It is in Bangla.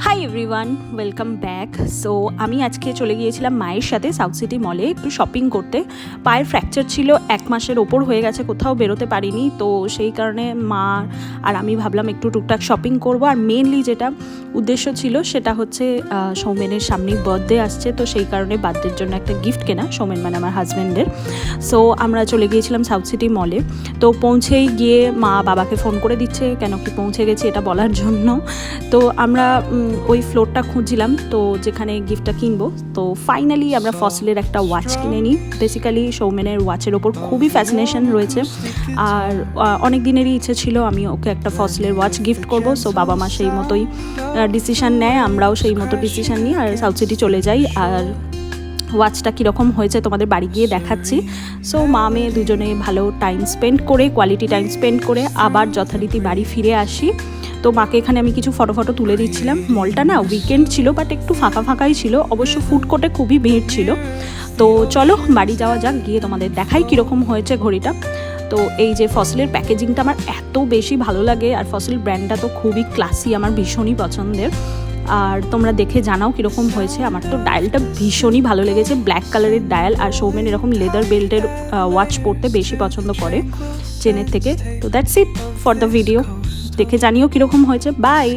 Hi everyone, welcome back. So আমি আজকে চলে গিয়েছিলাম মায়ের সাথে সাউথ সিটি মলে একটু শপিং করতে। পায়ের ফ্র্যাকচার ছিল, 1 মাসের ওপর হয়ে গেছে, কোথাও বেরোতে পারিনি। তো সেই কারণে মা আর আমি ভাবলাম একটু টুকটাক শপিং করব। আর মেনলি যেটা উদ্দেশ্য ছিল সেটা হচ্ছে সৌমেনের সামনেই বার্থডে আসছে, তো সেই কারণে বার্থডের জন্য একটা গিফট কেনা, সৌমেন মানে আমার হাজব্যান্ডের। সো আমরা চলে গিয়েছিলাম সাউথ সিটি মলে। তো পৌঁছেই গিয়ে মা বাবাকে ফোন করে দিচ্ছে কেন কি পৌঁছে গেছি এটা বলার জন্য। তো আমরা ওই ফ্লোরটা খুঁজছিলাম, তো যেখানে গিফটটা কিনবো। তো ফাইনালি আমরা ফসিলের একটা ওয়াচ কিনে নিই। বেসিক্যালি সৌমেনের ওয়াচের ওপর খুবই ফ্যাসিনেশন রয়েছে, আর অনেক দিনেরই ইচ্ছে ছিল আমি ওকে একটা ফসিলের ওয়াচ গিফট করব। সো বাবা মা সেই মতোই ডিসিশান নেয়, আমরাও সেই মতো ডিসিশান নিই আর সাউথ সিটি চলে যাই। আর ওয়াচটা কীরকম হয়েছে তোমাদের বাড়ি গিয়ে দেখাচ্ছি। সো মা মেয়ে দুজনে ভালো টাইম স্পেন্ড করে, কোয়ালিটি টাইম স্পেন্ড করে আবার যথারীতি বাড়ি ফিরে আসি। তো মাকে এখানে আমি কিছু ফটো তুলে দিচ্ছিলাম। মলটা না উইকেন্ড ছিল, বাট একটু ফাঁকাই ছিল, অবশ্য ফুড কোর্টে খুবই ভিড় ছিল। তো চলো বাড়ি যাওয়া যাক, গিয়ে তোমাদের দেখাই কীরকম হয়েছে ঘড়িটা। তো এই যে ফসিলের প্যাকেজিংটা আমার এত বেশি ভালো লাগে, আর ফসিল ব্র্যান্ডটা তো খুবই ক্লাসি, আমার ভীষণই পছন্দের। আর তোমরা দেখে জানাও কীরকম হয়েছে। আমার তো ডায়ালটা ভীষণই ভালো লেগেছে, ব্ল্যাক কালারের ডায়াল। আর সৌমেন এরকম লেদার বেল্টের ওয়াচ পরতে বেশি পছন্দ করে চেনের থেকে। তো that's it for the video. দেখে জানিও কীরকম হয়েছে। বাই।